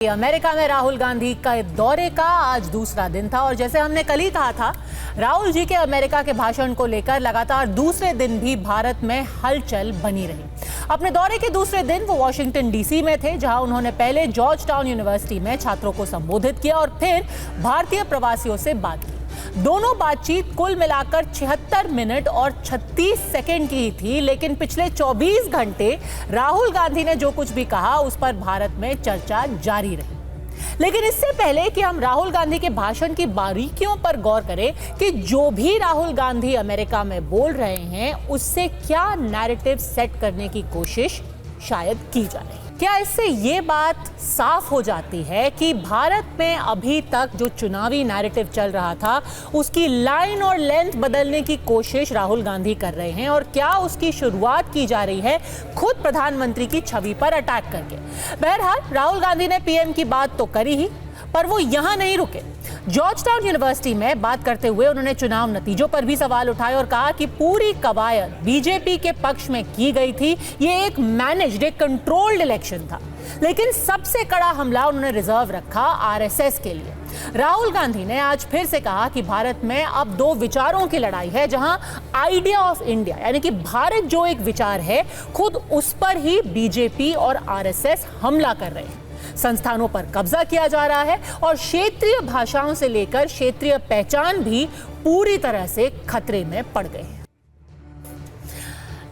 America में राहुल गांधी का दौरे का आज दूसरा दिन था और जैसे हमने कल ही कहा था, राहुल जी के अमेरिका के भाषण को लेकर लगातार दूसरे दिन भी भारत में हलचल बनी रही। अपने दौरे के दूसरे दिन वो वॉशिंगटन डीसी में थे, जहां उन्होंने पहले जॉर्ज टाउन यूनिवर्सिटी में छात्रों को संबोधित किया और फिर भारतीय प्रवासियों से बात की। दोनों बातचीत कुल मिलाकर 76 मिनट और 36 सेकंड की ही थी, लेकिन पिछले 24 घंटे राहुल गांधी ने जो कुछ भी कहा उस पर भारत में चर्चा जारी रही। लेकिन इससे पहले कि हम राहुल गांधी के भाषण की बारीकियों पर गौर करें कि जो भी राहुल गांधी अमेरिका में बोल रहे हैं उससे क्या नैरेटिव सेट करने की कोशिश शायद की जा रही है। क्या इससे ये बात साफ हो जाती है कि भारत में अभी तक जो चुनावी नैरेटिव चल रहा था उसकी लाइन और लेंथ बदलने की कोशिश राहुल गांधी कर रहे हैं, और क्या उसकी शुरुआत की जा रही है खुद प्रधानमंत्री की छवि पर अटैक करके। बहरहाल राहुल गांधी ने पीएम की बात तो करी ही, पर वो यहां नहीं रुके। जॉर्ज टाउन यूनिवर्सिटी में बात करते हुए उन्होंने चुनाव नतीजों पर भी सवाल उठाए और कहा कि पूरी कवायद बीजेपी के पक्ष में की गई थी, ये एक मैनेज्ड, एक कंट्रोल्ड इलेक्शन था। लेकिन सबसे कड़ा हमला उन्होंने रिजर्व रखा आरएसएस के लिए। राहुल गांधी ने आज फिर से कहा कि भारत में अब दो विचारों की लड़ाई है, जहां आइडिया ऑफ इंडिया यानी कि भारत जो एक विचार है खुद उस पर ही बीजेपी और आरएसएस हमला कर रहे हैं। संस्थानों पर कब्जा किया जा रहा है और क्षेत्रीय भाषाओं से लेकर क्षेत्रीय पहचान भी पूरी तरह से खतरे में पड़ गए हैं।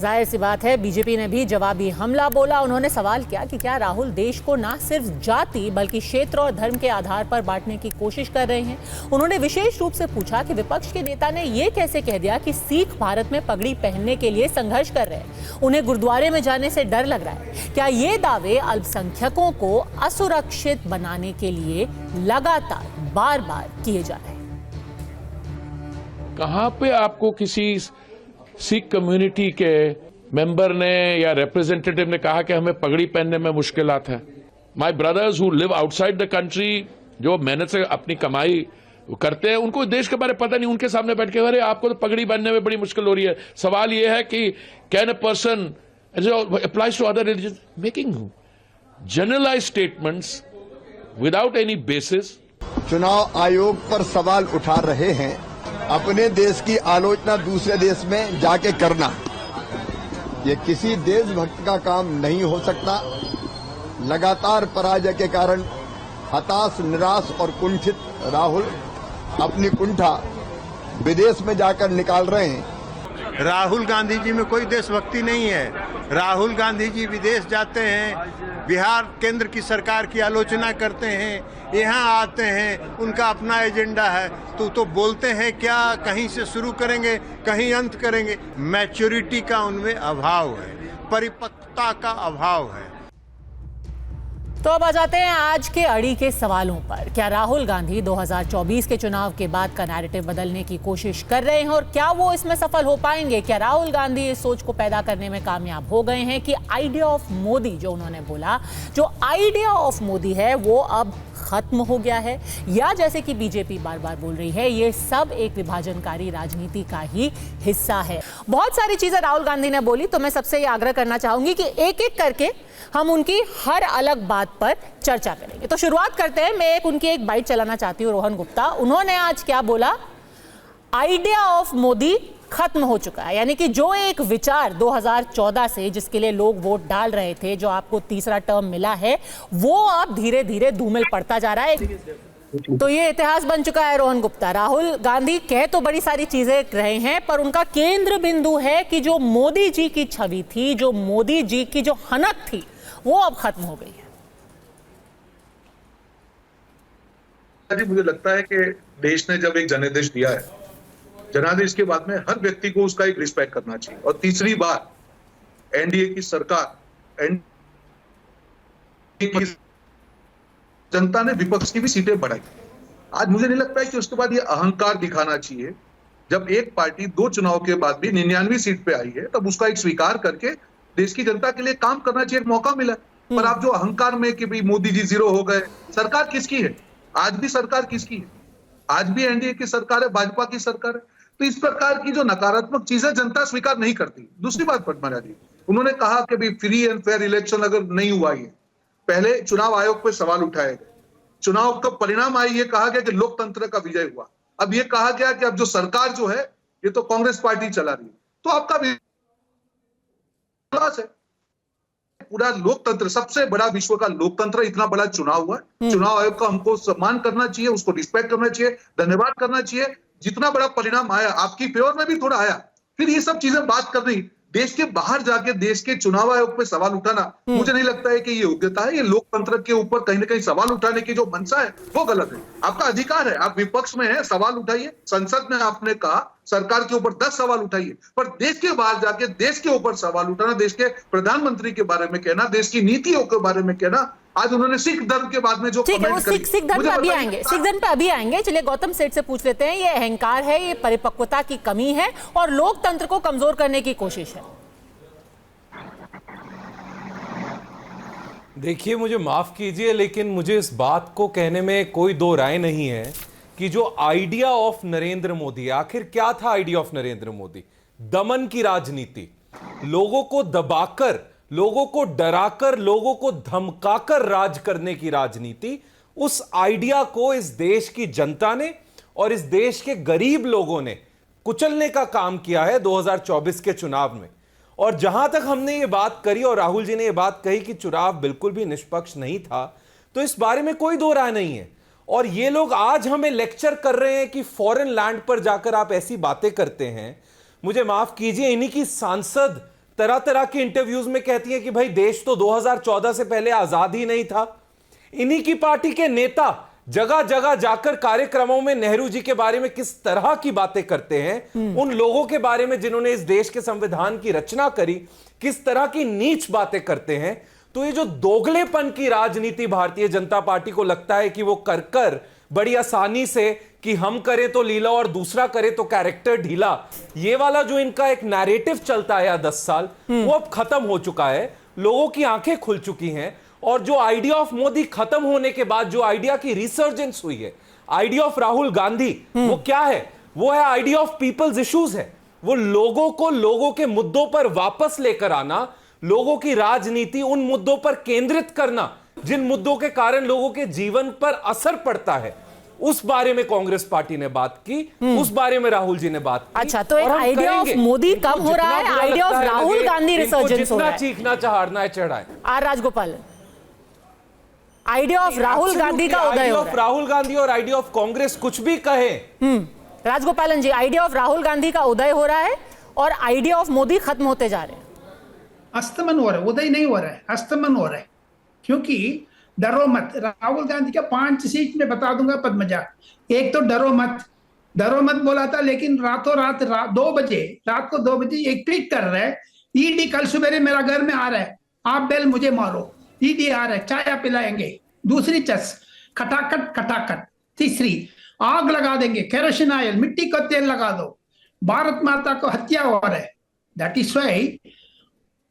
जाहिर सी बात है, बीजेपी ने भी जवाबी हमला बोला। उन्होंने सवाल किया कि क्या राहुल देश को ना सिर्फ जाति बल्कि क्षेत्र और धर्म के आधार पर बांटने की कोशिश कर रहे हैं। उन्होंने विशेष रूप से पूछा कि विपक्ष के नेता ने यह कैसे कह दिया कि सिख भारत में पगड़ी पहनने के लिए संघर्ष कर रहे हैं, उन्हें गुरुद्वारे में जाने से डर लग रहा है। क्या ये दावे अल्पसंख्यकों को असुरक्षित बनाने के लिए लगातार बार बार किए जा रहे हैं? कहां पे आपको किसी सिख कम्युनिटी के मेंबर ने या रिप्रेजेंटेटिव ने कहा कि हमें पगड़ी पहनने में मुश्किलात है? My brothers who live outside the country, जो मेहनत से अपनी कमाई करते हैं, उनको देश के बारे में पता नहीं, उनके सामने बैठ के अरे आपको तो पगड़ी पहनने में बड़ी मुश्किल हो रही है। सवाल यह है कि can a person applies to other religion making generalize statements without any basis. चुनाव आयोग पर सवाल उठा रहे हैं, अपने देश की आलोचना दूसरे देश में जाके करना, ये किसी देशभक्त का काम नहीं हो सकता। लगातार पराजय के कारण हताश, निराश और कुंठित राहुल अपनी कुंठा विदेश में जाकर निकाल रहे हैं। राहुल गांधी जी में कोई देशभक्ति नहीं है। राहुल गांधी जी विदेश जाते हैं, बिहार केंद्र की सरकार की आलोचना करते हैं, यहाँ आते हैं, उनका अपना एजेंडा है। तो बोलते हैं क्या, कहीं से शुरू करेंगे कहीं अंत करेंगे। मैच्योरिटी का उनमें अभाव है, परिपक्वता का अभाव है। तो अब आ जाते हैं आज के अड़ी के सवालों पर। क्या राहुल गांधी 2024 के चुनाव के बाद का नैरेटिव बदलने की कोशिश कर रहे हैं और क्या वो इसमें सफल हो पाएंगे? क्या राहुल गांधी इस सोच को पैदा करने में कामयाब हो गए हैं कि आइडिया ऑफ मोदी, जो उन्होंने बोला, जो आइडिया ऑफ मोदी है वो अब खत्म हो गया है? या जैसे कि बीजेपी बार बार बोल रही है, ये सब एक विभाजनकारी राजनीति का ही हिस्सा है। बहुत सारी चीजें राहुल गांधी ने बोली, तो मैं सबसे ये आग्रह करना चाहूंगी कि एक एक करके हम उनकी हर अलग बात पर चर्चा करेंगे। तो शुरुआत करते हैं। मैं उनकी एक बाइट चलाना चाहती हूँ। रोहन गुप्ता, उन्होंने आज क्या बोला? आइडिया ऑफ मोदी खत्म हो चुका है, यानी कि जो एक विचार 2014 से जिसके लिए लोग वोट डाल रहे थे, जो आपको तीसरा टर्म मिला है, वो अब धीरे धीरे धूमिल पड़ता जा रहा है। तो ये इतिहास बन चुका है। रोहन गुप्ता, राहुल गांधी कह तो बड़ी सारी चीजें रहे हैं, पर उनका केंद्र बिंदु है कि जो मोदी जी की छवि थी, जो मोदी जी की जो हनक थी, वो अब खत्म हो गई है। मुझे लगता है कि देश ने जब एक जनादेश दिया है, जनादेश के बाद में हर व्यक्ति को उसका एक रिस्पेक्ट करना चाहिए। और तीसरी बार एनडीए की सरकार, जनता ने विपक्ष की भी सीटें बढ़ाई। आज मुझे नहीं लगता है कि उसके बाद ये अहंकार दिखाना चाहिए। जब एक पार्टी 2 चुनाव के बाद भी 99 सीट पे आई है, तब उसका एक स्वीकार करके देश की जनता के लिए काम करना चाहिए, एक मौका मिला। पर आप जो अहंकार में कि भाई मोदी जी 0 हो गए, सरकार किसकी है? आज भी सरकार किसकी है? आज भी एनडीए की सरकार है, भाजपा की सरकार है। तो इस प्रकार की जो नकारात्मक चीजें जनता स्वीकार नहीं करती। दूसरी बात पटवारी जी, उन्होंने कहा कि भाई फ्री एंड फेयर इलेक्शन अगर नहीं हुआ है पहले चुनाव आयोग पे सवाल उठाए गए, चुनाव का परिणाम आई, ये कहा गया कि लोकतंत्र का विजय हुआ। अब ये कहा गया कि अब जो सरकार जो है ये तो कांग्रेस पार्टी चला रही है, तो आपका विश्वास है पूरा लोकतंत्र, सबसे बड़ा विश्व का लोकतंत्र, इतना बड़ा चुनाव हुआ, चुनाव आयोग का हमको सम्मान करना चाहिए, उसको रिस्पेक्ट करना चाहिए, धन्यवाद करना चाहिए। जितना बड़ा परिणाम आया, आपकी फेवर में भी थोड़ा आया, फिर ये सब चीजें बात करनी, देश के बाहर जाके देश के चुनाव आयोग पे सवाल उठाना, मुझे नहीं लगता है कि ये योग्यता है। ये लोकतंत्र के ऊपर कहीं ना कहीं सवाल उठाने की जो मंशा है वो गलत है। आपका अधिकार है, आप विपक्ष में है, सवाल उठाइए। संसद में आपने कहा सरकार के ऊपर 10 सवाल उठाइए, पर देश के बाहर जाके देश के ऊपर सवाल उठाना, देश के प्रधानमंत्री के बारे में कहना, देश की नीतियों के बारे में कहना, आज उन्होंने सिख धर्म के बाद में जो ठीक है, वो कमेंट करी, सिख धर्म पे अभी आएंगे, सिख धर्म पे अभी आएंगे। चलिए गौतम सेठ से पूछ लेते हैं, ये अहंकार है, ये परिपक्वता की कमी है और लोकतंत्र को कमजोर करने की कोशिश है? देखिए, मुझे माफ कीजिए लेकिन मुझे इस बात को कहने में कोई दो राय नहीं है कि जो आइडिया ऑफ नरेंद्र मोदी, आखिर क्या था आइडिया ऑफ नरेंद्र मोदी? दमन की राजनीति, लोगों को दबाकर, लोगों को डराकर, लोगों को धमकाकर राज करने की राजनीति। उस आइडिया को इस देश की जनता ने और इस देश के गरीब लोगों ने कुचलने का काम किया है 2024 के चुनाव में। और जहां तक हमने ये बात करी और राहुल जी ने ये बात कही कि चुनाव बिल्कुल भी निष्पक्ष नहीं था, तो इस बारे में कोई दो राय नहीं है। और ये लोग आज हमें लेक्चर कर रहे हैं कि फॉरेन लैंड पर जाकर आप ऐसी बातें करते हैं। मुझे माफ कीजिए, इन्हीं की सांसद तरह तरह के इंटरव्यूज में कहती हैं कि भाई देश तो 2014 से पहले आजाद ही नहीं था। इन्हीं की पार्टी के नेता जगह जगह जाकर कार्यक्रमों में नेहरू जी के बारे में किस तरह की बातें करते हैं, उन लोगों के बारे में जिन्होंने इस देश के संविधान की रचना करी, किस तरह की नीच बातें करते हैं। तो ये जो दोगलेपन की राजनीति भारतीय जनता पार्टी को लगता है कि वो कर बड़ी आसानी से कि हम करें तो लीला और दूसरा करे तो कैरेक्टर ढीला, ये वाला जो इनका एक नैरेटिव चलता है 10 साल, वो अब खत्म हो चुका है। लोगों की आंखें खुल चुकी हैं। और जो आइडिया ऑफ मोदी खत्म होने के बाद जो आइडिया की रिसर्जेंस हुई है, आइडिया ऑफ राहुल गांधी, वो क्या है? वो है आइडिया ऑफ पीपल्स इश्यूज है। वो लोगों को लोगों के मुद्दों पर वापस लेकर आना, लोगों की राजनीति उन मुद्दों पर केंद्रित करना जिन मुद्दों के कारण लोगों के जीवन पर असर पड़ता है। उस बारे में कांग्रेस पार्टी ने बात की, उस बारे में राहुल जी ने बात की। अच्छा, तो एक आइडिया ऑफ मोदी कम हो रहा है, idea of Rahul Gandhi resurgence हो रहा है। चीखना चहाड़ना है चढ़ाए। R Rajagopal, idea of Rahul Gandhi का उदय हो रहा है। राहुल गांधी और आइडिया ऑफ कांग्रेस कुछ भी कहे। राजगोपालन जी, आइडिया ऑफ राहुल गांधी का उदय हो रहा है और आइडिया ऑफ मोदी खत्म होते जा रहे हैं। अस्तमन हो रहा है, उदय नहीं हो रहा है, अस्तमन हो रहा है। क्योंकि डरो मत, राहुल गांधी का 5 सीट में बता दूंगा पद्मजा। एक तो डरो मत बोला था, लेकिन रातों रात 2 बजे, रात को 2 बजे एक ट्वीट कर रहा है, ईडी कल सवेरे मेरा घर में आ रहा है, आप बेल मुझे मारो, ईडी आ रहा है, चाय पिलाएंगे। दूसरी चस, खटाखट। तीसरी, आग लगा देंगे, केरोसिन ऑयल, मिट्टी का तेल लगा दो, भारत माता को हत्या हो रहा है। दैट इज वाई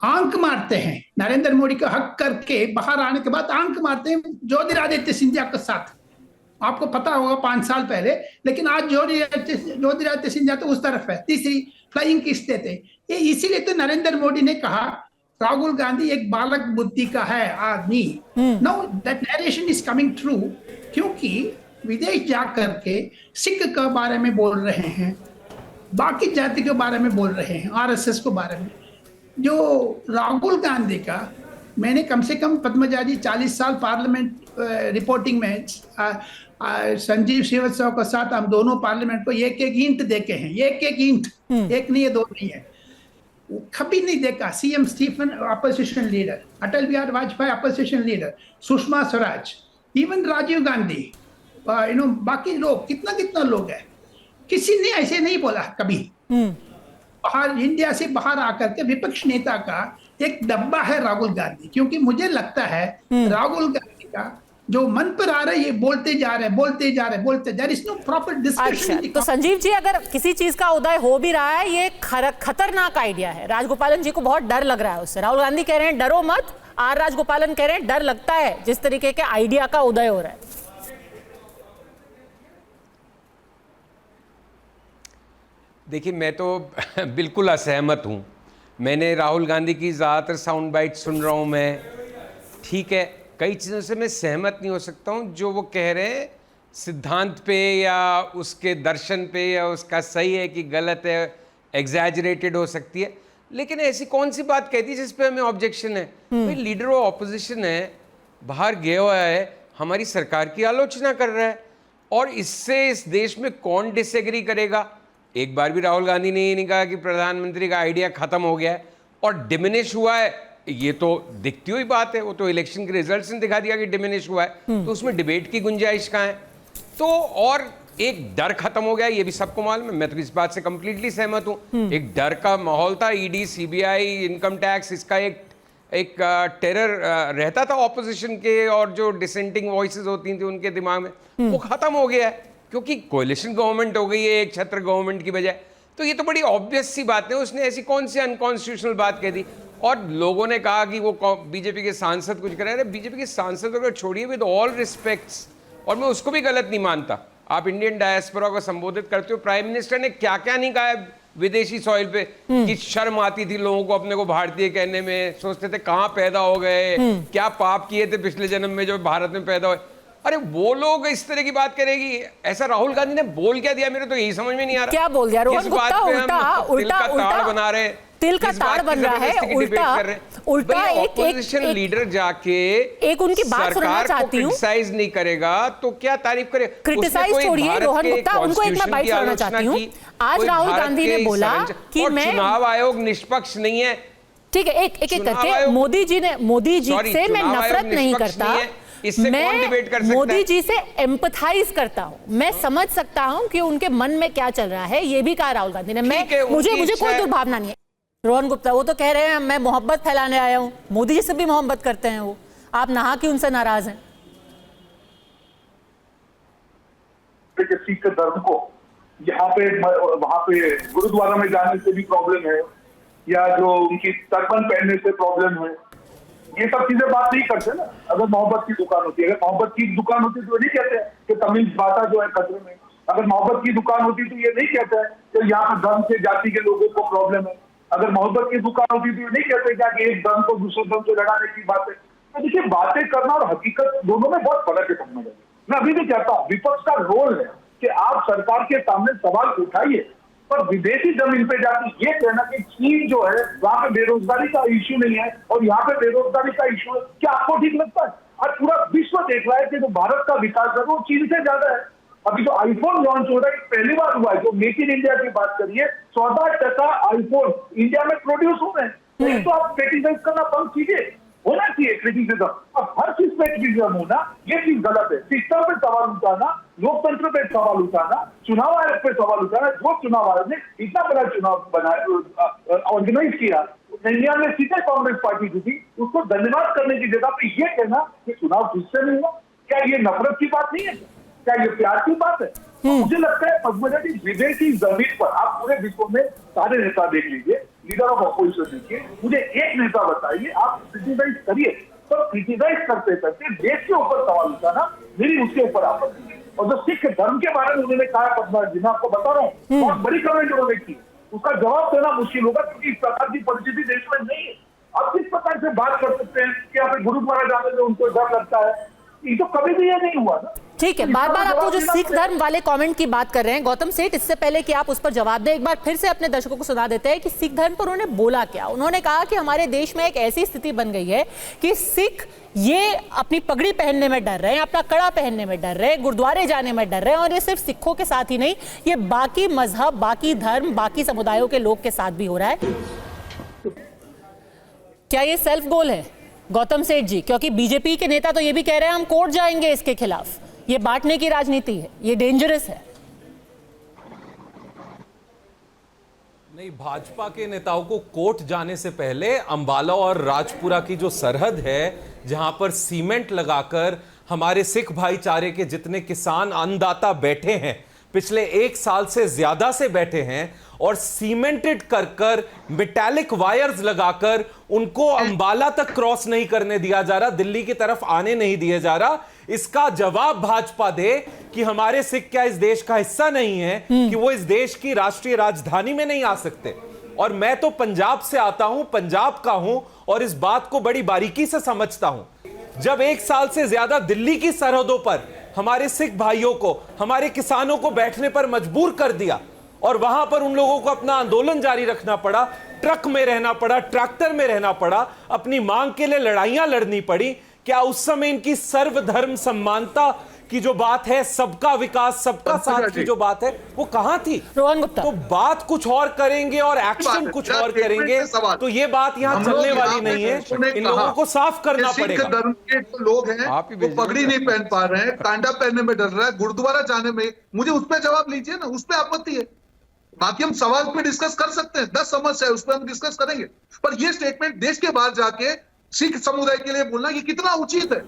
आंक मारते हैं नरेंद्र मोदी का हक करके, बाहर आने के बाद आंक मारते हैं ज्योतिरादित्य सिंधिया के साथ। आपको पता होगा 5 साल पहले, लेकिन आज ज्योतिरादित्य सिंधिया तो उस तरफ है। तीसरी, फ्लाइंग किस देते, ये इसीलिए तो नरेंद्र मोदी ने कहा राहुल गांधी एक बालक बुद्धि का है आदमी। No, that narration is coming true, क्योंकि विदेश जाकर के सिख के बारे में बोल रहे हैं, बाकी जाति के बारे में बोल रहे हैं, आरएसएस के बारे में। जो राहुल गांधी का, मैंने कम से कम पद्मजा जी 40 साल पार्लियामेंट रिपोर्टिंग में संजीव श्रीवास्तव के साथ हम दोनों पार्लियामेंट को एक ईंट देखे हैं, एक ईंट, एक नहीं है, 2 नहीं है, कभी नहीं देखा। CM Stephen opposition leader, Atal Bihari Vajpayee opposition leader, Sushma Swaraj, even Rajiv Gandhi, बाकी लोग, कितना लोग है, किसी ने ऐसे नहीं बोला कभी। बाहर, इंडिया से बाहर आकर के विपक्ष नेता का एक डब्बा है राहुल गांधी। क्योंकि मुझे लगता है राहुल गांधी का जो मन पर आ रहा है, ये बोलते जा रहे, there is no proper discussion. अच्छा, तो संजीव जी, अगर किसी चीज का उदय हो भी रहा है, ये खतरनाक आइडिया है। राजगोपालन जी को बहुत डर लग रहा है उससे। राहुल गांधी कह रहे हैं डरो मत, आर राजगोपालन कह रहे हैं डर लगता है जिस तरीके के आइडिया का उदय हो रहा है। देखिए, मैं तो बिल्कुल असहमत हूँ। मैंने राहुल गांधी की ज़्यादातर साउंड बाइट सुन रहा हूँ मैं, ठीक है, कई चीज़ों से मैं सहमत नहीं हो सकता हूँ जो वो कह रहे हैं सिद्धांत पे या उसके दर्शन पे या उसका सही है कि गलत है, एग्जैजरेटेड हो सकती है, लेकिन ऐसी कौन सी बात कहती है जिस पे हमें ऑब्जेक्शन है? भाई लीडर ऑफ ऑपोजिशन है, बाहर गया हुआ है, हमारी सरकार की आलोचना कर रहा है, और इससे इस देश में कौन डिसएग्री करेगा? एक बार भी राहुल गांधी ने ये नहीं कहा कि प्रधानमंत्री का आइडिया खत्म हो गया है और डिमिनिश हुआ है, ये तो दिखती हुई बात है, वो तो इलेक्शन के रिजल्ट्स ने दिखा दिया कि डिमिनिश हुआ है, तो उसमें डिबेट की गुंजाइश कहाँ है? तो और एक डर खत्म हो गया, ये भी सबको मालूम है, मैं तो इस बात से कंप्लीटली सहमत हूं। एक डर का माहौल था, ईडी, सीबीआई, इनकम टैक्स, इसका एक टेरर रहता था ऑपोजिशन के, और जो डिसेंटिंग वॉइसेस होती थी उनके दिमाग में, वो खत्म हो गया है क्योंकि कोalition गवर्नमेंट हो गई है एक छत्र गवर्नमेंट की बजाय। तो ये तो बड़ी ऑब्वियस सी बात है, उसने ऐसी कौन सी अनकॉन्स्टिट्यूशनल बात कह दी? और लोगों ने कहा कि वो बीजेपी के सांसद कुछ कर रहे हैं। बीजेपी के सांसद को छोड़िए, विद ऑल रिस्पेक्ट्स, और मैं उसको भी गलत नहीं मानता, आप इंडियन डायस्पोरा को संबोधित करते हो, प्राइम मिनिस्टर ने क्या क्या नहीं कहा है विदेशी सॉइल पे, कि शर्म आती थी लोगों को अपने को भारतीय कहने में, सोचते थे कहां पैदा हो गए, क्या पाप किए थे पिछले जन्म में जो भारत में पैदा हुए। अरे वो लोग इस तरह की बात करेगी, ऐसा राहुल गांधी ने बोल क्या दिया? मेरे तो यही समझ में नहीं आ रहा। क्या बोल दिया रोहन गुप्ता? उल्टा बना रहे, तिल का ताड़ बन रहा है, उल्टा एक लीडर जाके एक उनकी बात सुनना चाहती हूँ, क्रिटिसाइज नहीं करेगा तो क्या तारीफ करे? क्रिटिसाइज छोड़िए रोहन गुप्ता, उनको एक मैं बाइट सुनाना चाहती हूँ। आज राहुल गांधी ने बोला कि मैं, चुनाव आयोग निष्पक्ष नहीं है, ठीक है, एक करके मोदी जी से मैं नफरत नहीं करता, मैं मोदी जी से एम्पथाइज करता हूं, मैं समझ सकता हूं कि उनके मन में क्या चल रहा है, ये भी कहा राहुल गांधी ने। मुझे कोई दुर्भावना नहीं है। रोहन गुप्ता वो तो कह रहे हैं मैं मोहब्बत फैलाने आया हूं, मोदी जी से भी मोहब्बत करते हैं वो, आप नहा के उनसे नाराज हैं? सिख धर्म को यहाँ पे वहां पे गुरुद्वारा में जाने से भी प्रॉब्लम है, या जो उनकी टर्बन पहनने से प्रॉब्लम है, ये सब चीजें बात नहीं करते ना। अगर मोहब्बत की दुकान होती है, अगर मोहब्बत की दुकान होती तो नहीं कहते कि तमिल भाषा जो है खतरे में। अगर मोहब्बत की दुकान होती तो ये नहीं कहते हैं कि यहाँ पर धर्म से जाति के लोगों को प्रॉब्लम है। अगर मोहब्बत की दुकान होती तो ये नहीं कहते क्या कि एक धर्म को दूसरे धर्म से लड़ाने की बात है। तो देखिए, बातें करना और हकीकत दोनों में बहुत फर्क है। समझ में, मैं अभी भी कहता हूँ विपक्ष का रोल है कि आप सरकार के सामने सवाल उठाइए, पर विदेशी जमीन पे जाकर ये कहना कि चीन जो है वहां पे बेरोजगारी का इश्यू नहीं है और यहाँ पे बेरोजगारी का इश्यू है, क्या आपको ठीक लगता है? आज पूरा विश्व देख रहा है कि जो भारत का विकास है वो चीन से ज्यादा है। अभी जो आईफोन लॉन्च हो रहा है पहली बार हुआ है, जो मेक इन इंडिया की बात करिए, 14% आईफोन इंडिया में प्रोड्यूस हो रहे हैं। तो आप क्रिटिसाइज करना बंद कीजिए, होना चाहिए क्रिटिसिज्म। अब हर चीज पे क्रिटिसिज्म होना ये चीज गलत है। सिस्टम पे सवाल उठाना, लोकतंत्र पे सवाल उठाना, चुनाव आयोग पे सवाल उठाना, जो चुनाव आयोग ने इतना बड़ा चुनाव बनाया, ऑर्गेनाइज किया, 99 सीटें कांग्रेस पार्टी की थी, उसको धन्यवाद करने की जगह पे ये कहना कि चुनाव ठीक से नहीं हुआ, क्या ये नफरत की बात नहीं है? क्या ये प्यार की बात है? मुझे लगता है पद्मजा जी, विदेशी जमीन पर आप पूरे विश्व में सारे नेता देख लीजिए, लीडर ऑफ ऑपोजिशन देखिए, मुझे एक नेता बताइए, आप क्रिटिसाइज करिए, तो क्रिटिसाइज करते करते देश के ऊपर सवाल उठाना मेरी उसके ऊपर आपत्ति है। और जो सिख धर्म के बारे में उन्होंने कहा पद्मजा जी, मैं आपको बता रहा हूँ, बहुत बड़ी कमेंट उन्होंने की, उसका जवाब देना मुश्किल होगा क्योंकि इस प्रकार की परिस्थिति देश में नहीं है। अब किस प्रकार से बात कर सकते हैं कि यहाँ पे गुरुद्वारा जाने में उनको डर लगता है? ये तो कभी भी ये नहीं हुआ ना। ठीक है, बार बार आपको जो सिख धर्म वाले कमेंट की बात कर रहे हैं गौतम सेठ, इससे पहले कि आप उस पर जवाब दें, एक बार फिर से अपने दर्शकों को सुना देते हैं कि सिख धर्म पर उन्होंने बोला क्या। उन्होंने कहा कि हमारे देश में एक ऐसी स्थिति बन गई है कि सिख ये अपनी पगड़ी पहनने में डर रहे हैं, अपना कड़ा पहनने में डर रहे हैं, गुरुद्वारे जाने में डर रहे हैं, और ये सिर्फ सिखों के साथ ही नहीं, ये बाकी मजहब, बाकी धर्म, बाकी समुदायों के लोग के साथ भी हो रहा है। क्या ये सेल्फ गोल है गौतम सेठ जी? क्योंकि बीजेपी के नेता तो ये भी कह रहे हैं हम कोर्ट जाएंगे इसके खिलाफ, ये बांटने की राजनीति है, ये डेंजरस है। नहीं, भाजपा के नेताओं को कोर्ट जाने से पहले अंबाला और राजपुरा की जो सरहद है, जहां पर सीमेंट लगाकर हमारे सिख भाईचारे के जितने किसान अन्नदाता बैठे हैं, पिछले 1 साल से ज्यादा से बैठे हैं, और सीमेंटेड कर मेटालिक वायर्स लगाकर उनको अंबाला तक क्रॉस नहीं करने दिया जा रहा, दिल्ली की तरफ आने नहीं दिया जा रहा। इसका जवाब भाजपा दे कि हमारे सिख क्या इस देश का हिस्सा नहीं है, कि वो इस देश की राष्ट्रीय राजधानी में नहीं आ सकते? और मैं तो पंजाब से आता हूं, पंजाब का हूं, और इस बात को बड़ी बारीकी से समझता हूं। जब 1 साल से ज्यादा दिल्ली की सरहदों पर हमारे सिख भाइयों को, हमारे किसानों को बैठने पर मजबूर कर दिया और वहां पर उन लोगों को अपना आंदोलन जारी रखना पड़ा, ट्रक में रहना पड़ा, ट्रैक्टर में रहना पड़ा, अपनी मांग के लिए लड़ाइयां लड़नी पड़ी, क्या उस समय इनकी सर्वधर्म सम्मानता की जो बात है, सबका विकास, सबका साथ की जो बात है, वो कहां थी? रोहन गुप्ता, तो बात कुछ और करेंगे और एक्शन कुछ और करेंगे, तो ये बात यहां चलने वाली नहीं है। इन लोगों को साफ करना पड़ेगा। सिख धर्म के जो लोग हैं वो पगड़ी नहीं पहन पा रहे हैं, कांडा पहनने में डर रहा है, गुरुद्वारा जाने में, मुझे उस पर जवाब लीजिए ना, उस पर आपत्ति है। बाकी हम सवाल पे डिस्कस कर सकते हैं, 10 समस्या है उस पर हम डिस्कस करेंगे, पर ये स्टेटमेंट देश के बाहर जाके सिख समुदाय के लिए बोलना ये कितना उचित है,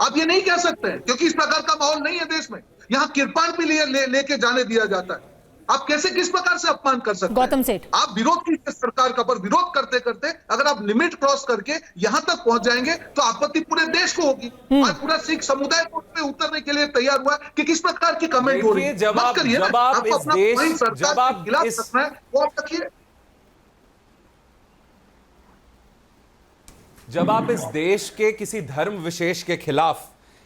आप ये नहीं कह सकते हैं, क्योंकि इस प्रकार का माहौल नहीं है देश में। यहाँ किरपान भी लेके जाने दिया जाता है, आप कैसे किस प्रकार से अपमान कर सकते हैं? गौतम सेठ, आप विरोध कीजिए सरकार का, पर विरोध करते करते अगर आप लिमिट क्रॉस करके यहां तक पहुंच जाएंगे तो आपत्ति पूरे देश को होगी। आज पूरा सिख समुदाय को पे उतरने के लिए तैयार हुआ है कि किस प्रकार की कमेंट हो रही है। जब आप इस जब आप इस देश के किसी धर्म विशेष के खिलाफ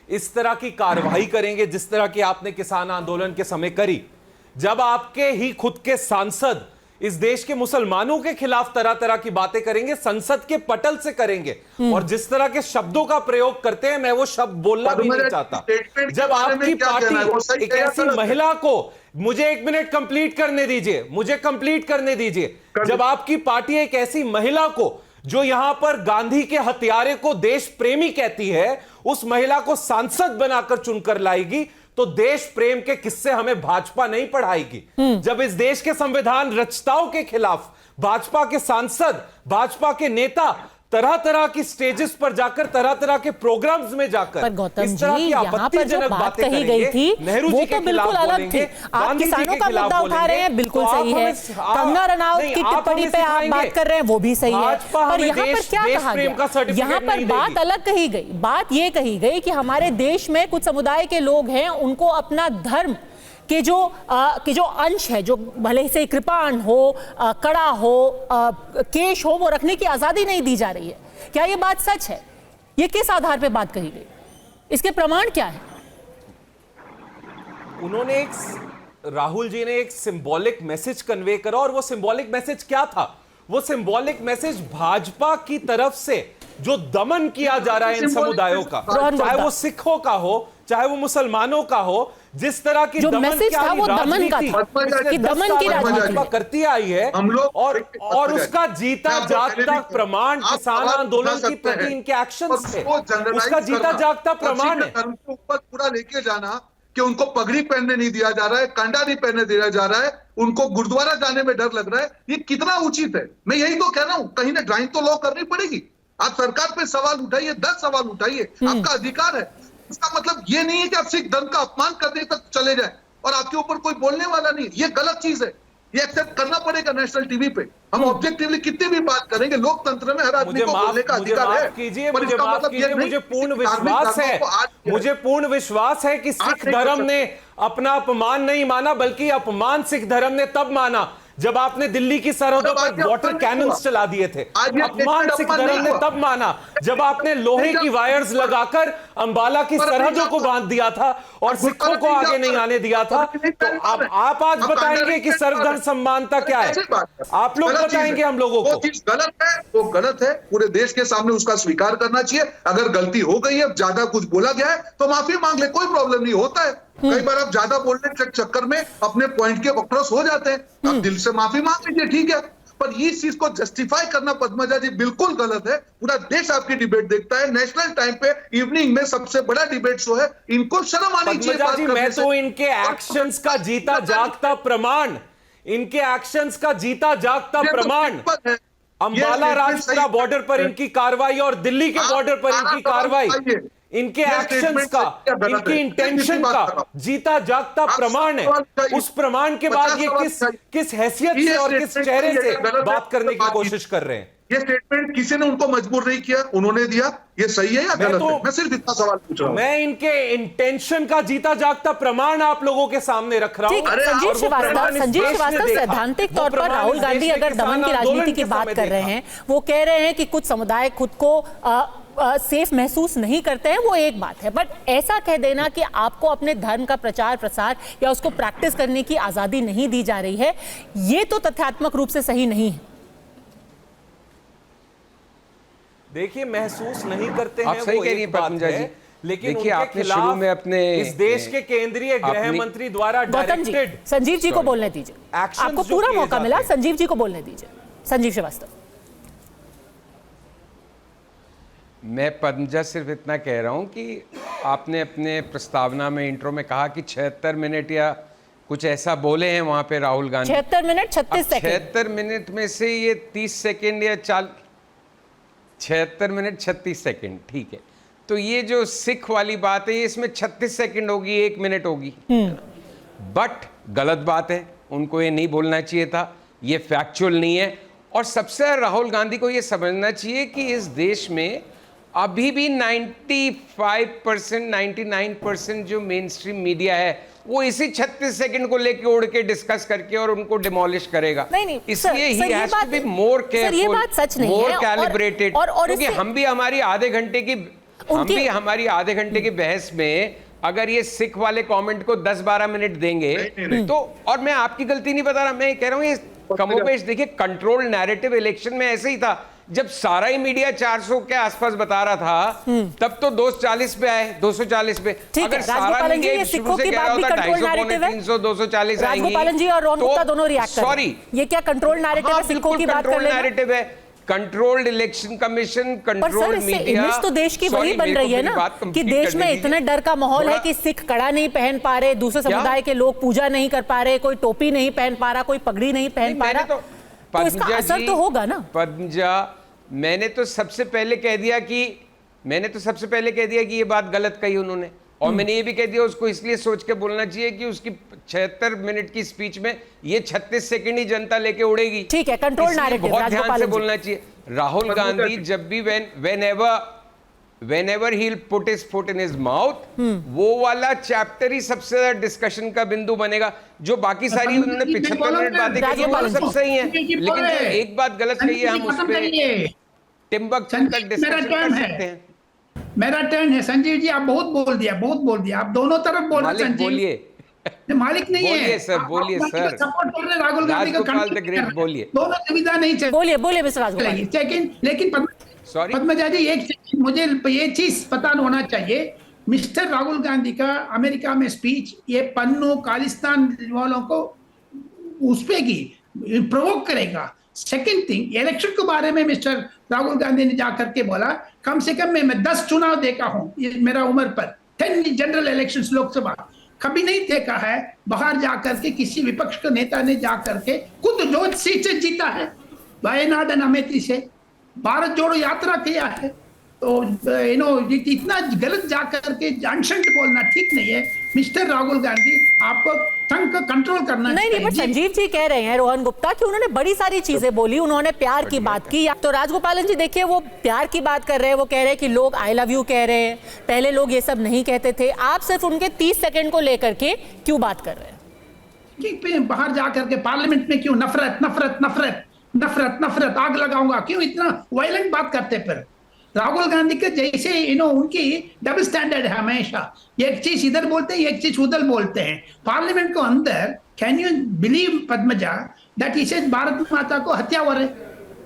इस तरह की कार्रवाई करेंगे जिस तरह की आपने किसान आंदोलन के समय करी, जब आपके ही खुद के सांसद इस देश के मुसलमानों के खिलाफ तरह तरह की बातें करेंगे, संसद के पटल से करेंगे, और जिस तरह के शब्दों का प्रयोग करते हैं, मैं वो शब्द बोलना भी नहीं चाहता। जब आपकी पार्टी एक ऐसी महिला को, मुझे 1 मिनट कंप्लीट करने दीजिए, मुझे कंप्लीट करने दीजिए, जब आपकी पार्टी एक ऐसी महिला को जो यहां पर गांधी के हत्यारे को देश प्रेमी कहती है, उस महिला को सांसद बनाकर चुनकर लाएगी, तो देश प्रेम के किस्से हमें भाजपा नहीं पढ़ाएगी। जब इस देश के संविधान रचताओं के खिलाफ भाजपा के सांसद, भाजपा के नेता तरह तरह की स्टेजेस पर जाकर, तरह तरह के प्रोग्राम्स में जाकर इस तरह की आपत्तिजनक बातें कही गई थी, नेहरू जी के खिलाफ बोलेंगे, आप किसानों का मुद्दा उठा रहे हैं, बिल्कुल सही है। कंगना रनौत की टिप्पणी पे आप बात कर रहे हैं, वो भी सही है, पर यहाँ पर क्या कहा गया? यहाँ पर बात अलग कही गई। बात ये कही गई कि हमारे देश में कुछ समुदाय के लोग हैं, उनको अपना धर्म के जो अंश है, जो भले से कृपाण हो, कड़ा हो, केश हो, वो रखने की आजादी नहीं दी जा रही है। क्या ये बात सच है? ये किस आधार पे बात कही गई? इसके प्रमाण क्या है? उन्होंने राहुल जी ने एक सिंबॉलिक मैसेज कन्वे करा, और वो सिंबॉलिक मैसेज क्या था? वो सिंबॉलिक मैसेज भाजपा की तरफ से जो दमन किया जा रहा है इन समुदायों का, चाहे वो सिखों का हो, चाहे वो मुसलमानों का हो, जिस तरह की जो मैसेज था वो दमन का था, कि दमन की राजनीति करती आई है, और उसका जीता जागता प्रमाण किसान आंदोलन की प्रति इनके एक्शन से, उसका जीता जागता प्रमाण है। ऊपर पूरा लेके जाना कि उनको पगड़ी पहनने नहीं दिया जा रहा है, कांडा नहीं पहनने दिया जा रहा है, उनको गुरुद्वारा जाने में डर लग रहा है, ये कितना उचित है? मैं यही तो कह रहा हूं, कहीं ना ड्राइंग तो लॉ करनी पड़ेगी। आप सरकार पे सवाल उठाइए, 10 सवाल उठाइए, आपका अधिकार है। इसका मतलब ये नहीं है कि आप सिख धर्म का अपमान करने तक चले जाए और आपके ऊपर कोई बोलने वाला नहीं। ये गलत चीज है, ये एक्सेप्ट करना पड़ेगा नेशनल टीवी पे। हम ऑब्जेक्टिवली कितनी भी बात करेंगे, लोकतंत्र में हर आदमी को बोलने का अधिकार है। मुझे पूर्ण विश्वास है कि सिख धर्म ने अपना अपमान नहीं माना, बल्कि अपमान सिख धर्म ने तब माना जब आपने दिल्ली की सरहदों पर वाटर कैनन्स चला दिए थे। अपमान सिख धर्म ने तब माना जब आपने लोहे की वायर्स लगाकर अंबाला की सरहदों को बांध दिया था और सिखों को आगे नहीं आने दिया था। तो आप आज बताएंगे कि सर्वधर्म सम्मानता क्या है? आप लोग बताएंगे हम लोगों को। गलत है, वो गलत है, पूरे देश के सामने उसका स्वीकार करना चाहिए। अगर गलती हो गई है, ज्यादा कुछ बोला गया है तो माफी मांग ले, कोई प्रॉब्लम नहीं। होता है कई बार आप ज्यादा बोलने के चक्कर में अपने पॉइंट के अक्रॉस हो जाते हैं, आप दिल से माफी मांग लीजिए, ठीक है। पर इस चीज को जस्टिफाई करना पद्मजा जी बिल्कुल गलत है। पूरा देश आपकी डिबेट देखता है, नेशनल टाइम पे इवनिंग में सबसे बड़ा डिबेट शो है, इनको शर्म आनी चाहिए। पद्मजा जी, मैं तो इनके एक्शंस का जीता जागता प्रमाण, इनके एक्शंस का जीता जागता प्रमाण, अंबाला राजपुरा बॉर्डर पर इनकी कार्रवाई और दिल्ली के बॉर्डर पर इनकी कार्रवाई, इनके एक्शंस का, इनकी इंटेंशन का जीता जागता प्रमाण है। उस प्रमाण के बाद ये किस हैसियत से और किस चेहरे से बात करने की कोशिश कर रहे हैं? ये स्टेटमेंट किसी ने उनको मजबूर नहीं किया, उन्होंने दिया। ये सही है या गलत है? मैं सिर्फ इतना सवाल पूछ रहा हूं। मैं इनके इंटेंशन का जीता जागता प्रमाण आप लोगों के सामने रख रहा हूं। संजीव श्रीवास्तव, सैद्धांतिक तौर पर राहुल गांधी अगर दमन की राजनीति की बात कर रहे हैं, वो कह रहे हैं कि कुछ समुदाय खुद को सेफ महसूस नहीं करते हैं वो एक बात है, बट ऐसा कह देना कि आपको अपने धर्म का प्रचार प्रसार या उसको प्रैक्टिस करने की आजादी नहीं दी जा रही है, ये तो तथ्यात्मक रूप से सही नहीं है। देखिए, महसूस नहीं करते आप हैं सही वो कह रही एक हैं बात पद्मजा है, जी। लेकिन देखिए, उनके आपने खिलाफ शुरू में अपने इस देश के केंद्रीय गृह मंत्री द्वारा गौतम जी, डायरेक्टेड संजीव जी को बोलने दीजिए, Actions आपको जो पूरा किए मौका जाते मिला, हैं। संजीव जी को बोलने दीजिए। संजीव श्रीवास्तव। मैं पद्मजा सिर्फ इतना कह रहा हूं कि आपने अपने प्रस्तावना में इंट्रो में कहा कि 76 मिनट या कुछ ऐसा बोले हैं वहां पे Rahul Gandhi. 76 minute 36 second. 76 minute में से ये 30 सेकंड या 76 मिनट 36 सेकंड, ठीक है। तो ये जो सिख वाली बात है, ये इसमें 36 सेकंड होगी, 1 मिनट होगी, बट गलत बात है, उनको ये नहीं बोलना चाहिए था, ये फैक्चुअल नहीं है। और सबसे राहुल गांधी को ये समझना चाहिए कि इस देश में अभी भी 95% 99% जो मेन स्ट्रीम मीडिया है वो इसी 36 सेकंड को लेके उड़ के डिस्कस करके और उनको डिमोलिश करेगा। नहीं, इसलिए ही has to be more careful, ये बात सच नहीं मोर है, कैलिब्रेटेड, और क्योंकि हम भी हमारी आधे घंटे की बहस में अगर ये सिख वाले कमेंट को 10-12 मिनट देंगे तो, और मैं आपकी गलती नहीं बता रहा, मैं कह रहा हूं ये कमोबेश, देखिए कंट्रोल नैरेटिव इलेक्शन में ऐसे ही था, जब सारा ही मीडिया 400 के आसपास बता रहा था तब तो 240 पे आए, 240 पे। अगर सारा मीडिया शुरू से कह रहा होता 250, 300, 240 आएंगे, राजगोपालन जी और रोहन गुप्ता दोनों रिएक्ट कर रहे हैं। सॉरी, ये क्या कंट्रोल नैरेटिव है? सिखों की बात कर लेना। नैरेटिव है, controlled election commission, controlled media. Image तो देश की वही बन रही है ना कि देश में इतने डर का माहौल है कि सिख कड़ा नहीं पहन पा रहे, दूसरे समुदाय के लोग पूजा नहीं कर पा रहे, कोई टोपी नहीं पहन पा रहा, कोई पगड़ी नहीं पहन पा रहा, तो इसका असर तो होगा ना। पद्मजा, मैंने तो सबसे पहले कह दिया कि ये बात गलत कही उन्होंने, और मैंने ये भी कह दिया उसको इसलिए सोच के बोलना चाहिए कि उसकी 76 मिनट की स्पीच में ये 36 सेकंड ही जनता लेके उड़ेगी। ठीक है, कंट्रोल नैरेटिव बहुत ध्यान से बोलना चाहिए। राहुल गांधी जब भी whenever he'll put his foot in his mouth, वो वाला चैप्टर ही सबसे ज्यादा डिस्कशन का बिंदु बनेगा। जो बाकी सारी उन्होंने 75 मिनट बातें की वो सब सही है, लेकिन एक बात गलत कही है, हम उस पे टिम्बकचू तक डिस्कशन कर सकते हैं। मेरा टर्न है संजीव जी, आप बहुत बोल दिया, आप दोनों तरफ बोल रहे हैं। बोलिए, मालिक नहीं है, बोलिए सर, बोलिए सर, सपोर्ट कर रहे राहुल गांधी का, राजगोपाल द ग्रेट, बोलिए, दोनों सुविधा नहीं चाहिए। बोलिए मिस्टर राजगोपाल। लेकिन पद्मजा जी, एक मुझे ये चीज पता होना चाहिए, मिस्टर राहुल गांधी का अमेरिका में स्पीच ये पन्नू खालिस्तान वालों को उस पे की प्रोवोक करेगा। सेकंड थिंग, इलेक्शन के बारे में मिस्टर राहुल गांधी ने जाकर के बोला, कम से कम मैं 10 चुनाव देखा हूं मेरा उम्र पर, 10 जनरल इलेक्शंस लोकसभा, कभी नहीं देखा है बाहर जाकर के किसी विपक्ष के नेता ने जाकर के खुद जो सीट से जीता है, वायनाड और अमेठी से भारत जोड़ो यात्रा किया है, तो इतना गलत जाकर के अनशंट बोलना ठीक नहीं है। मिस्टर राहुल गांधी, आपको टंग को कंट्रोल करना चाहिए। नहीं, संजीव जी कह रहे हैं, रोहन गुप्ता, कि उन्होंने बड़ी सारी चीजें बोली, उन्होंने प्यार की बात की, तो राजगोपालन जी देखिए वो प्यार की बात कर रहे हैं, वो कह रहे हैं कि लोग आई लव यू कह रहे हैं, पहले लोग ये सब नहीं कहते थे, आप सिर्फ उनके 30 सेकंड को लेकर के क्यों बात कर रहे हैं? कि बाहर जाकर के पार्लियामेंट में क्यों नफरत नफरत नफरत नफरत नफरत, आग लगाऊंगा, क्यों इतना वायलेंट बात करते? पर राहुल गांधी के जैसे उनकी डबल स्टैंडर्ड है, हमेशा एक चीज इधर बोलते हैं, एक चीज उधर बोलते हैं। पार्लियामेंट को अंदर, can you believe Padmaja that he said Bharat माता को हत्या हो रहे,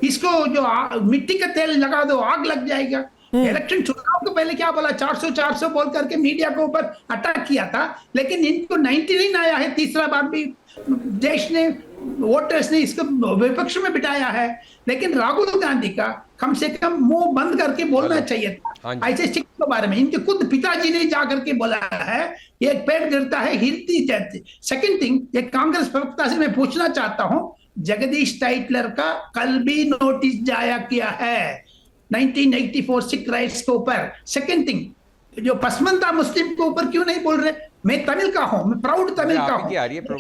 इसको जो मिट्टी का तेल लगा दो आग लग जाएगा। इलेक्शन चुनाव को पहले क्या बोला, 400 बोल करके मीडिया के ऊपर अटैक किया था, लेकिन इनको 99 आया है, तीसरा बार भी देश ने, वोटर्स ने इसको विपक्ष में बिठाया है। लेकिन राहुल गांधी का कम से कम मुंह बंद करके बोलना चाहिए था ऐसे सिख के बारे में। इनके खुद पिताजी ने जाकर के बोला है, एक पेड़ गिरता है हिलती जाती। सेकंड थिंग, एक कांग्रेस प्रवक्ता से मैं पूछना चाहता हूं, जगदीश टाइटलर का कल भी नोटिस जारी किया है 1984 सिख राइट्स के ऊपर। सेकंड थिंग, जो पसमंदा मुस्लिम के ऊपर क्यों नहीं बोल रहे? मैं तमिल का हूं, मैं प्राउड तमिल का हूं।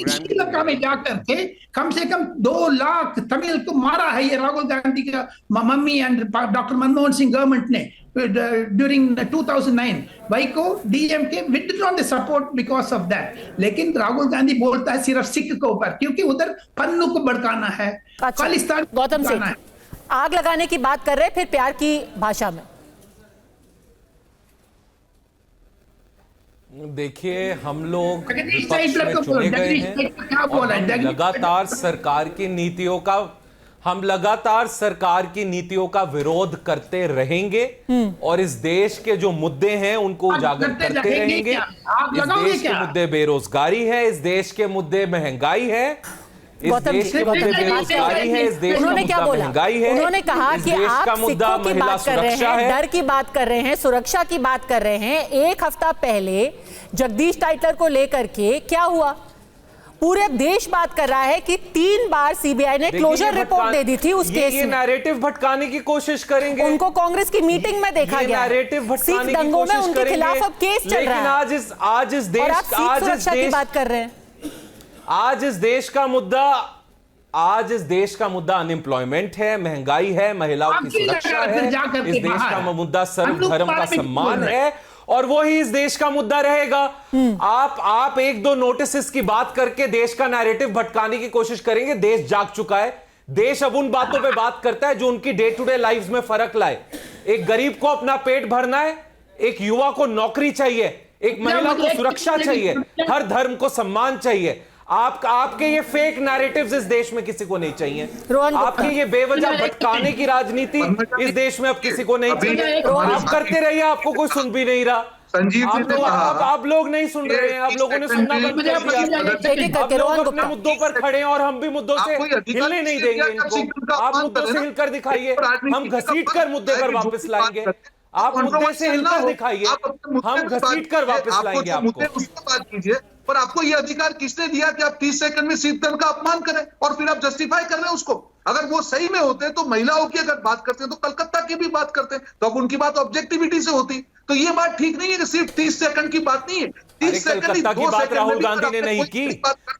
श्रीलंका में जाकर के कम से कम 2 लाख तमिल को मारा है ये राहुल गांधी का mummy and doctor Manmohan Singh government ने ड्यूरिंग 2009। भाई को DMK withdrawn the support because of that. लेकिन राहुल गांधी बोलता है सिर्फ सिख के ऊपर, क्योंकि उधर पन्नू को भड़काना है, खालिस्तान। गौतम सिंह आग लगाने की बात कर रहे, फिर प्यार की भाषा में देखिए, हम लोग जगदीश विपक्ष टाइटलर में को बोलो, चुने गए जगदीश हैं टाइटलर क्या और बोला है? हम जगदीश लगातार सरकार की नीतियों का विरोध करते रहेंगे और इस देश के जो मुद्दे हैं उनको आप उजागर करते करते रहेंगे रहेंगे। क्या? आप इस लगाओगे देश के क्या? मुद्दे बेरोजगारी है, इस देश के मुद्दे महंगाई है, इस गौतम देश जी, के मुद्दे गौतम जी, बेरोजगारी है, इस देश का उन्होंने क्या मुद्दा बोला? महंगाई है, उन्होंने कहा इस कि देश आप का मुद्दा सिक्कों की महिला बात कर रहे सुरक्षा हैं, है। डर की बात कर रहे हैं, सुरक्षा की बात कर रहे हैं। एक हफ्ता पहले जगदीश टाइटलर को लेकर के क्या हुआ? पूरे देश बात कर रहा है कि 3 बार सीबीआई ने क्लोजर रिपोर्ट दे दी थी उस केस ये में। नैरेटिव भटकाने की कोशिश करेंगे। उनको कांग्रेस की मीटिंग में देखा गया। नैरेटिव सिख भटकाने की दंगों में कोशिश उनके करेंगे। खिलाफ अब केस चल लेकिन रहा है। आज इस देश और आप सिख सुरक्षा की बात कर रहे हैं। आज इस देश का मुद्दा अनएम्प्लॉयमेंट है, महंगाई है, महिलाओं की सुरक्षा है, इस देश का मुद्दा सर्वधर्म का सम्मान है और वो ही इस देश का मुद्दा रहेगा। आप 1-2 नोटिस की बात करके देश का नैरेटिव भटकाने की कोशिश करेंगे। देश जाग चुका है। देश अब उन बातों पे बात करता है जो उनकी डे टू डे लाइफ में फर्क लाए। एक गरीब को अपना पेट भरना है, एक युवा को नौकरी चाहिए, एक महिला को सुरक्षा चाहिए, हर धर्म को सम्मान चाहिए। आपके ये फेक नैरेटिव्स इस देश में किसी को नहीं चाहिए। आपकी ये बेवजह भटकाने की राजनीति इस देश में अब किसी को नहीं चाहिए। आप करते रहिए, आपको कोई सुन भी नहीं रहा। संजीव जी ने कहा, आप लोग नहीं सुन रहे हैं, आप लोगों ने सुनना बंद कर दिया। आप लोग अपने मुद्दों पर खड़े हैं और हम भी मुद्दों से हिलने नहीं देंगे इनको। आप मुद्दों से हिलकर दिखाइए, हम घसीट कर मुद्दे पर वापस लाएंगे। आप मुद्दे से हिलकर दिखाइए, हम घसीट कर वापस लाएंगे आपको। उसको बात कीजिए, पर आपको यह अधिकार किसने दिया कि आप 30 सेकंड में सिख धर्म का अपमान करें और फिर आप जस्टिफाई कर रहे हैं उसको? अगर वो सही में होते तो महिलाओं की अगर बात करते हैं तो कलकत्ता की भी बात करते हैं, तो अब उनकी बात ऑब्जेक्टिविटी से होती। तो ये बात ठीक नहीं है कि सिर्फ 30 सेकंड की बात नहीं है। 30 सेकंड कलकत्ता की बात राहुल गांधी ने नहीं की।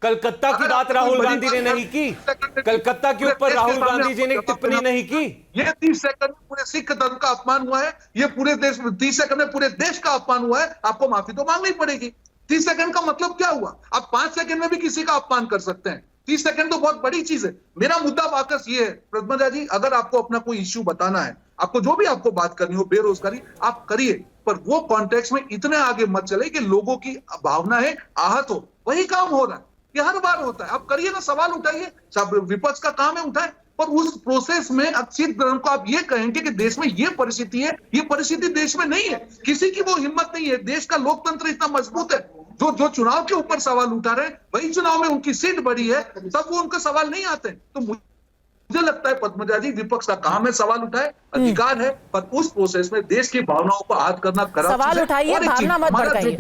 कलकत्ता की बात राहुल गांधी ने नहीं की। कलकत्ता के ऊपर राहुल गांधी जी ने टिप्पणी नहीं की। ये 30 सेकंड में पूरे सिख धर्म का अपमान हुआ है। ये पूरे देश में 30 सेकंड में पूरे देश का अपमान हुआ है। आपको माफी तो मांगनी पड़ेगी। 30 सेकंड का मतलब क्या हुआ? आप 5 सेकंड में भी किसी का अपमान कर सकते हैं। 30 सेकंड तो बहुत बड़ी चीज है। मेरा मुद्दा वाकस ये है, प्रतिमा जी, अगर आपको अपना कोई इश्यू बताना है, आपको जो भी आपको बात करनी हो, बेरोजगारी, आप करिए, पर वो कॉन्टेक्स्ट में इतने आगे मत चले कि लोगों की भावनाएं आहत हो। वही काम हो रहा है, ये हर बार होता है। आप करिए ना, सवाल उठाइए, सब विपक्ष का काम है, उठाए, पर उस प्रोसेस में सिख धर्म को आप ये कहेंगे कि देश में ये परिस्थिति है, ये परिस्थिति देश में नहीं है। किसी की वो हिम्मत नहीं है। देश का लोकतंत्र इतना मजबूत है। जो चुनाव के ऊपर सवाल उठा रहे हैं, वही चुनाव में उनकी सीट बढ़ी है, तब वो उनके सवाल नहीं आते। तो मुझे लगता है पद्मजा जी, विपक्ष का काम है सवाल उठाए, अधिकार है, पर उस प्रोसेस में देश की भावनाओं को आहत करना सवाल उठाइए, भावना मत भड़काइए।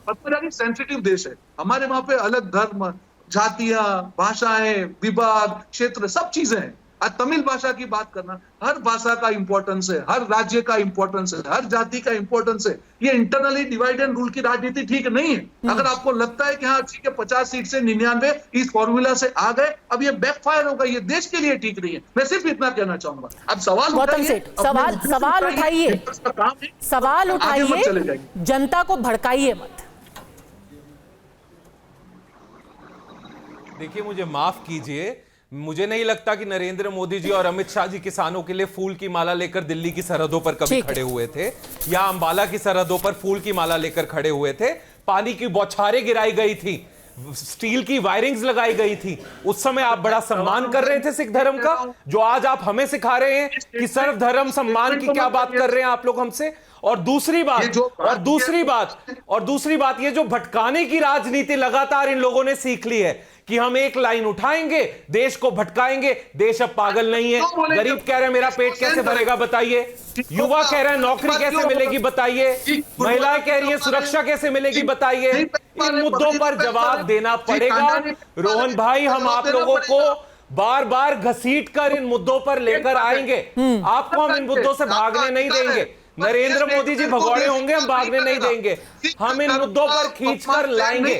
पद्मजा जी, सेंसिटिव देश है हमारे। वहां पे अलग धर्म, जातियां, भाषाएं, विभाग, क्षेत्र, सब चीजें हैं। आज तमिल भाषा की बात करना, हर भाषा का इंपॉर्टेंस है, हर राज्य का इंपॉर्टेंस है, हर जाति का इंपॉर्टेंस है। ये इंटरनली डिवाइड एंड रूल की राजनीति ठीक नहीं है। अगर आपको लगता है कि हाँ ठीक है, 50 सीट से 99 इस फॉर्मूला से आ गए, अब ये बैकफायर होगा, ये देश के लिए ठीक नहीं है। मैं सिर्फ इतना कहना चाहूंगा। अब सवाल गौतम सेठ, सवाल उठाइए, सवाल उठाइए, जनता को भड़काइए मत। देखिए, मुझे माफ कीजिए, मुझे नहीं लगता कि नरेंद्र मोदी जी और अमित शाह जी किसानों के लिए फूल की माला लेकर दिल्ली की सरहदों पर कभी खड़े हुए थे या अंबाला की सरहदों पर फूल की माला लेकर खड़े हुए थे। पानी की बौछारें गिराई गई थी, स्टील की वायरिंग्स लगाई गई थी। उस समय आप बड़ा सम्मान कर रहे थे सिख धर्म का, जो आज आप हमें सिखा रहे हैं कि सर्वधर्म सम्मान की क्या बात कर रहे हैं आप लोग हमसे। और दूसरी बात ये जो भटकाने की राजनीति लगातार इन लोगों ने सीख ली है कि हम एक लाइन उठाएंगे, देश को भटकाएंगे। देश अब पागल नहीं है। गरीब कह रहे हैं मेरा पेट कैसे भरेगा बताइए, युवा कह रहे हैं नौकरी कैसे मिलेगी बताइए, महिलाएं कह रही है सुरक्षा कैसे मिलेगी बताइए। इन मुद्दों पर जवाब देना पड़ेगा। रोहन भाई, हम आप लोगों को बार बार घसीट कर इन मुद्दों पर लेकर आएंगे। आपको हम इन मुद्दों से भागने नहीं देंगे। नरेंद्र मोदी जी भगौड़े होंगे, हम भागने नहीं देंगे। हम इन मुद्दों पर खींचकर लाएंगे।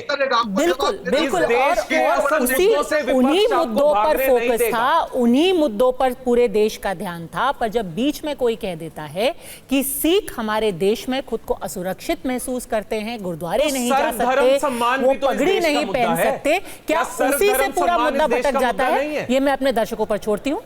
बिल्कुल बिल्कुल। और उन्हीं मुद्दों पर फोकस था, उन्हीं मुद्दों पर पूरे देश का ध्यान था। पर जब बीच में कोई कह देता है कि सिख हमारे देश में खुद को असुरक्षित महसूस करते हैं, गुरुद्वारे नहीं जा सकते, वो पगड़ी नहीं पहन सकते, क्या उसी से पूरा मुद्दा भटक जाता है? ये मैं अपने दर्शकों पर छोड़ती हूँ।